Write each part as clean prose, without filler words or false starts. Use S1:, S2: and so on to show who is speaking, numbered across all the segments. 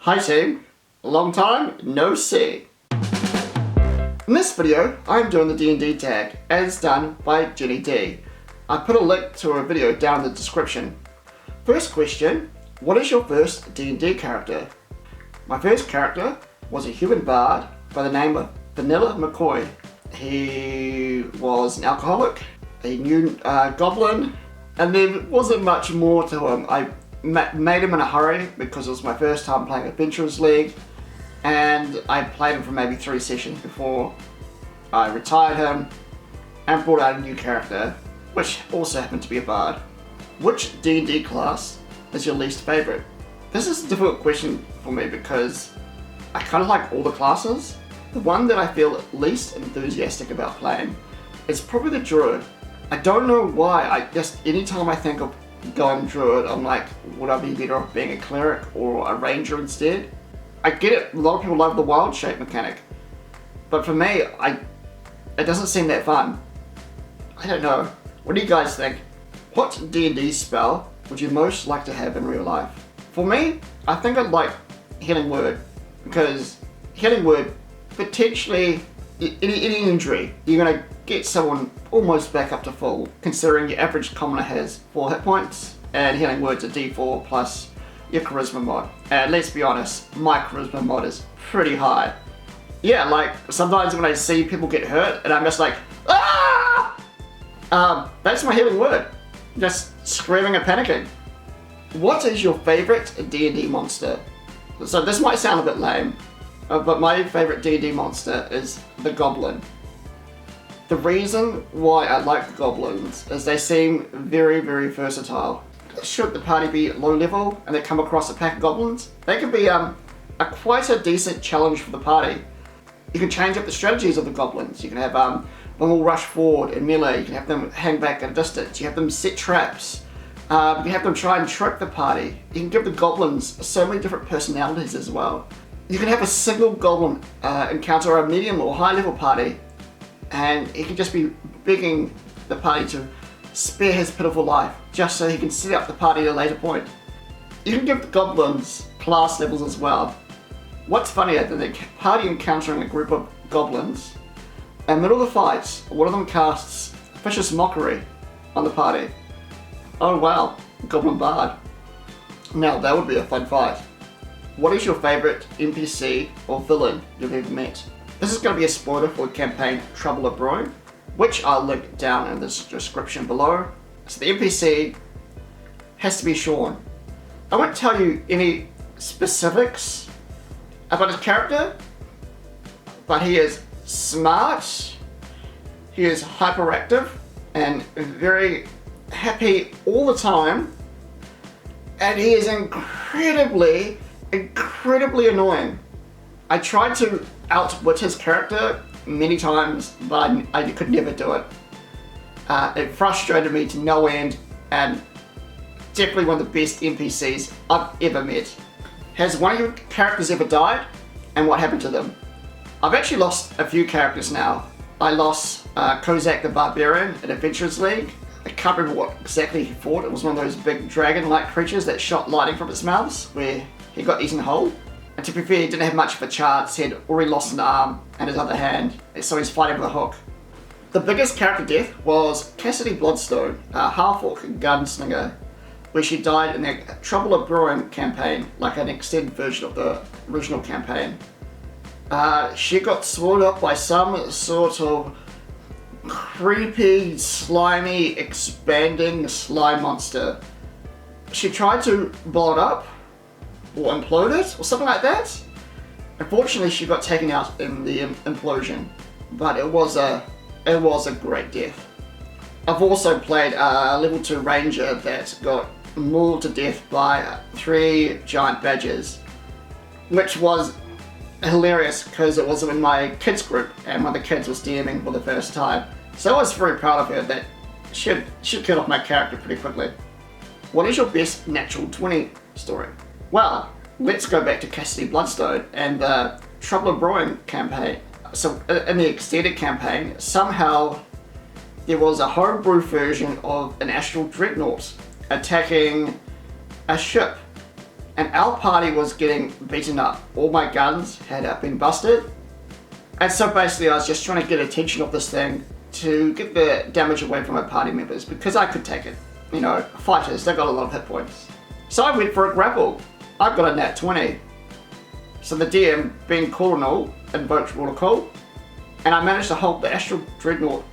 S1: Hi team, long time no see. In this video, I'm doing the D&D tag as done by Ginny D. I put a link to a video down in the description. First question, what is your first D&D character? My first character was a human bard by the name of Vanilla McCoy. He was an alcoholic, a new goblin, and there wasn't much more to him. I made him in a hurry because it was my first time playing Adventurers League, and I played him for maybe 3 sessions before I retired him and brought out a new character, which also happened to be a bard. Which D&D class is your least favourite? This is a difficult question for me because I kind of like all the classes. The one that I feel least enthusiastic about playing is probably the druid. I don't know why, anytime I think of going druid, I'm like, would I be better off being a cleric or a ranger instead? I get it, a lot of people love the wild shape mechanic, but for me, it doesn't seem that fun. I don't know. What do you guys think? What D&D spell would you most like to have in real life? For me, I think I'd like Healing Word, because Healing Word, potentially, any injury, you're going to get someone almost back up to full, considering your average commoner has 4 hit points, and Healing Word's a d4 plus your charisma mod. And let's be honest, my charisma mod is pretty high. Yeah, like, sometimes when I see people get hurt, and I'm just like, ah! That's my Healing Word. Just screaming and panicking. What is your favourite D&D monster? So this might sound a bit lame, but my favourite D&D monster is the Goblin. The reason why I like the Goblins is they seem very, very versatile. Should the party be low level and they come across a pack of Goblins, they can be quite a decent challenge for the party. You can change up the strategies of the Goblins. You can have them all rush forward in melee, you can have them hang back at a distance, you have them set traps, you can have them try and trick the party. You can give the Goblins so many different personalities as well. You can have a single Goblin encounter a medium or high level party, and he can just be begging the party to spare his pitiful life, just so he can set up the party at a later point. You can give the Goblins class levels as well. What's funnier than the party encountering a group of Goblins, in the middle of the fight, one of them casts Vicious Mockery on the party. Oh wow, Goblin Bard. Now that would be a fun fight. What is your favourite NPC or villain you've ever met? This is going to be a spoiler for the campaign Trouble at Brewing, which I'll link down in the description below. So the NPC has to be Sean. I won't tell you any specifics about his character, but he is smart, he is hyperactive, and very happy all the time, and he is incredibly annoying. I tried to outwit his character many times, but I could never do it. It frustrated me to no end, and definitely one of the best NPCs I've ever met. Has one of your characters ever died, and what happened to them? I've actually lost a few characters now. I lost Kozak the Barbarian in Adventurers League. I can't remember what exactly he fought. It was one of those big dragon-like creatures that shot lightning from its mouths, where he got eaten whole. And to be fair, he didn't have much of a chance. He had already lost an arm and his other hand, so he's fighting with a hook. The biggest character death was Cassidy Bloodstone, a half-orc gunslinger, where she died in the Trouble at Brewing campaign, like an extended version of the original campaign. She got swallowed up by some sort of creepy, slimy, expanding slime monster. She tried to blow it up, or implode it, or something like that. Unfortunately, she got taken out in the implosion, but it was a great death. I've also played a level 2 ranger that got mauled to death by 3 giant badgers, which was hilarious because it was in my kids group and one of the kids was DMing for the first time. So I was very proud of her that she'd kill off my character pretty quickly. What is your best natural 20 story? Well, let's go back to Cassidy Bloodstone and the Trouble at Brewing campaign. So in the extended campaign, somehow there was a homebrew version of an astral dreadnought attacking a ship and our party was getting beaten up. All my guns had been busted, and so basically I was just trying to get attention of this thing to get the damage away from my party members because I could take it. You know, fighters, they've got a lot of hit points. So I went for a grapple. I got a nat 20. So the DM, being cool and all, invoked Rule of Cool, and I managed to hold the Astral Dreadnought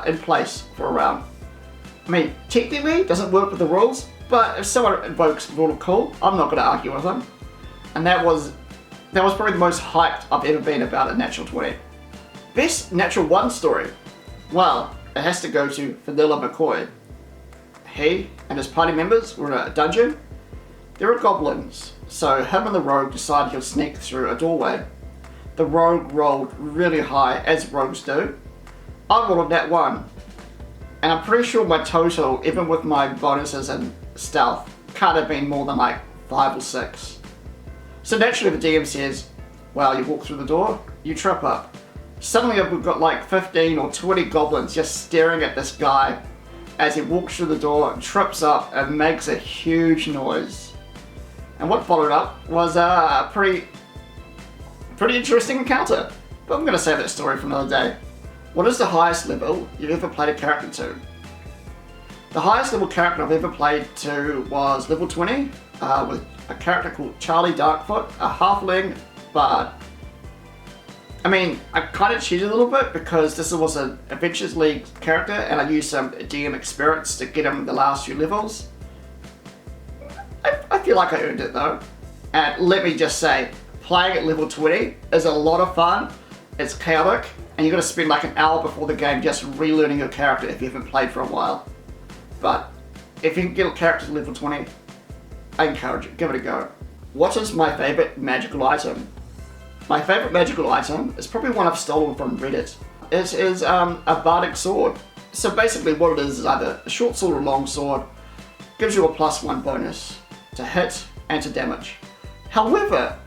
S1: in place for a round. I mean, technically it doesn't work with the rules, but if someone invokes Rule of Cool, I'm not going to argue with them. And that was probably the most hyped I've ever been about a natural 20. Best natural 1 story. Well, it has to go to Vanilla McCoy. He and his party members were in a dungeon. There were goblins, so him and the rogue decided he'll sneak through a doorway. The rogue rolled really high, as rogues do. I rolled a nat 1, and I'm pretty sure my total, even with my bonuses and stealth, can't have been more than like 5 or 6. So naturally the DM says, well, you walk through the door, you trip up. Suddenly we've got like 15 or 20 goblins just staring at this guy as he walks through the door, trips up and makes a huge noise. And what followed up was a pretty interesting encounter. But I'm going to save that story for another day. What is the highest level you've ever played a character to? The highest level character I've ever played to was level 20 with a character called Charlie Darkfoot, a halfling bard. I mean, I kind of cheated a little bit because this was an Adventures League character and I used some DM experience to get him the last few levels. I feel like I earned it though. And let me just say, playing at level 20 is a lot of fun. It's chaotic and you've got to spend like an hour before the game just relearning your character if you haven't played for a while. But if you can get a character to level 20, I encourage it, give it a go. What is my favourite magical item? My favourite magical item is probably one I've stolen from Reddit. It is a bardic sword. So basically what it is either a short sword or long sword. Gives you a +1 bonus to hit and to damage. However,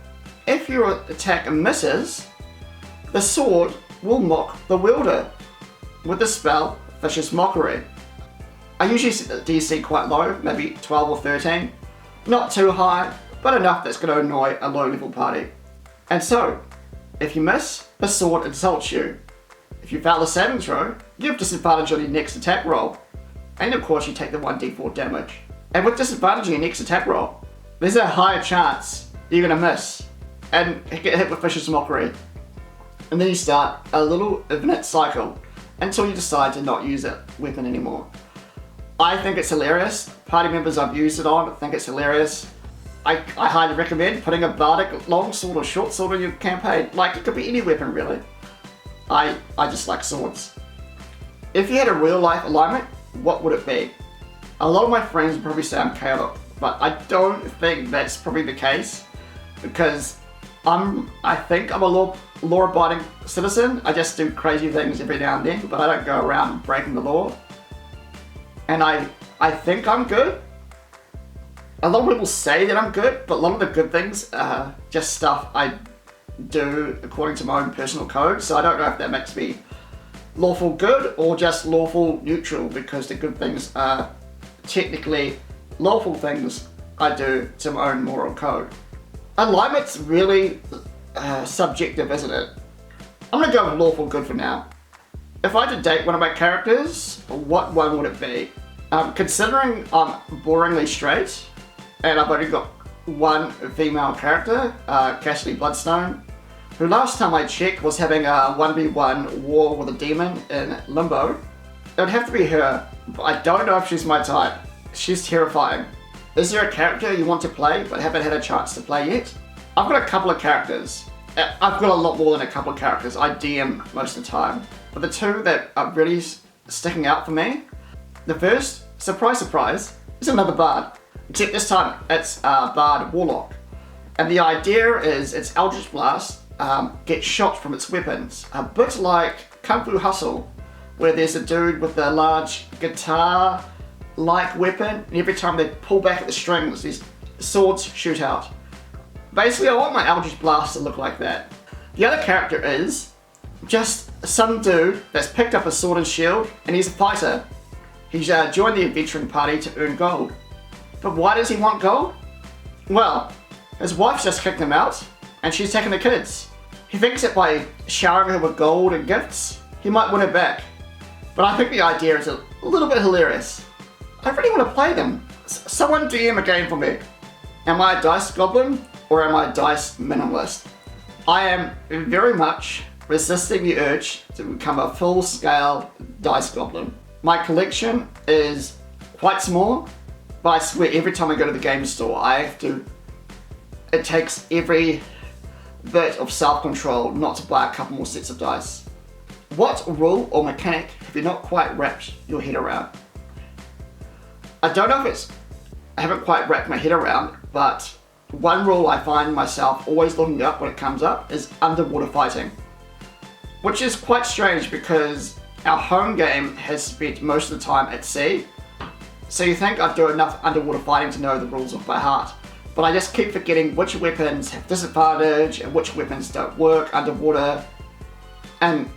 S1: if your attack misses, the sword will mock the wielder with the spell Vicious Mockery. I usually set the DC quite low, maybe 12 or 13. Not too high, but enough that's going to annoy a low level party. And so, if you miss, the sword insults you. If you fail the saving throw, you have disadvantage on your next attack roll. And of course you take the 1d4 damage. And with disadvantage on your next attack roll, there's a higher chance you're going to miss and get hit with Vicious Mockery. And then you start a little infinite cycle until you decide to not use that weapon anymore. I think it's hilarious. Party members I've used it on think it's hilarious. I highly recommend putting a bardic long sword or short sword in your campaign. Like, it could be any weapon really. I just like swords. If you had a real life alignment, what would it be? A lot of my friends would probably say I'm chaotic, but I don't think that's probably the case because I think I'm a law-abiding citizen. I just do crazy things every now and then, but I don't go around breaking the law. And I think I'm good. A lot of people say that I'm good, but a lot of the good things are just stuff I do according to my own personal code, so I don't know if that makes me lawful good or just lawful neutral, because the good things are technically lawful things I do to my own moral code. Alignment's really subjective, isn't it? I'm gonna go with lawful good for now. If I had to date one of my characters, what one would it be? Considering I'm boringly straight, and I've only got one female character, Cassidy Bloodstone, who last time I checked was having a 1v1 war with a demon in Limbo. It would have to be her, but I don't know if she's my type. She's terrifying. Is there a character you want to play but haven't had a chance to play yet? I've got a couple of characters. I've got a lot more than a couple of characters. I DM most of the time. But the two that are really sticking out for me, the first, surprise surprise, is another bard. Except this time it's Bard Warlock. And the idea is its Eldritch Blast gets shot from its weapons. A bit like Kung Fu Hustle, where there's a dude with a large guitar-like weapon, and every time they pull back at the strings, these swords shoot out. Basically, I want my Eldritch Blast to look like that. The other character is just some dude that's picked up a sword and shield, and he's a fighter. He's joined the adventuring party to earn gold. But why does he want gold? Well, his wife's just kicked him out, and she's taking the kids. He thinks that by showering her with gold and gifts, he might win her back. But I think the idea is a little bit hilarious. I really want to play them. Someone DM a game for me. Am I a dice goblin, or am I a dice minimalist? I am very much resisting the urge to become a full-scale dice goblin. My collection is quite small, but I swear every time I go to the game store, it takes every bit of self-control not to buy a couple more sets of dice. What rule or mechanic have you not quite wrapped your head around? I don't know if I haven't quite wrapped my head around, but one rule I find myself always looking up when it comes up is underwater fighting. Which is quite strange because our home game has spent most of the time at sea. So you think I'd do enough underwater fighting to know the rules off by heart. But I just keep forgetting which weapons have disadvantage and which weapons don't work underwater. And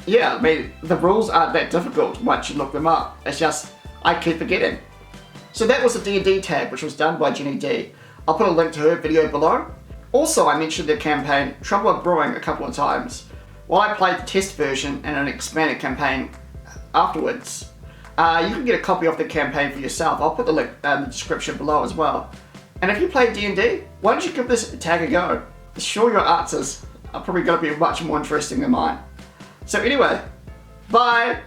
S1: yeah, I mean, the rules aren't that difficult once you look them up. It's just, I keep forgetting. So that was the D&D tag, which was done by Ginny D. I'll put a link to her video below. Also, I mentioned their campaign, Trouble with Brewing, a couple of times. While I played the test version and an expanded campaign afterwards, you can get a copy of the campaign for yourself. I'll put the link in the description below as well. And if you play D&D, why don't you give this tag a go? I'm sure your answers are probably going to be much more interesting than mine. So anyway, bye!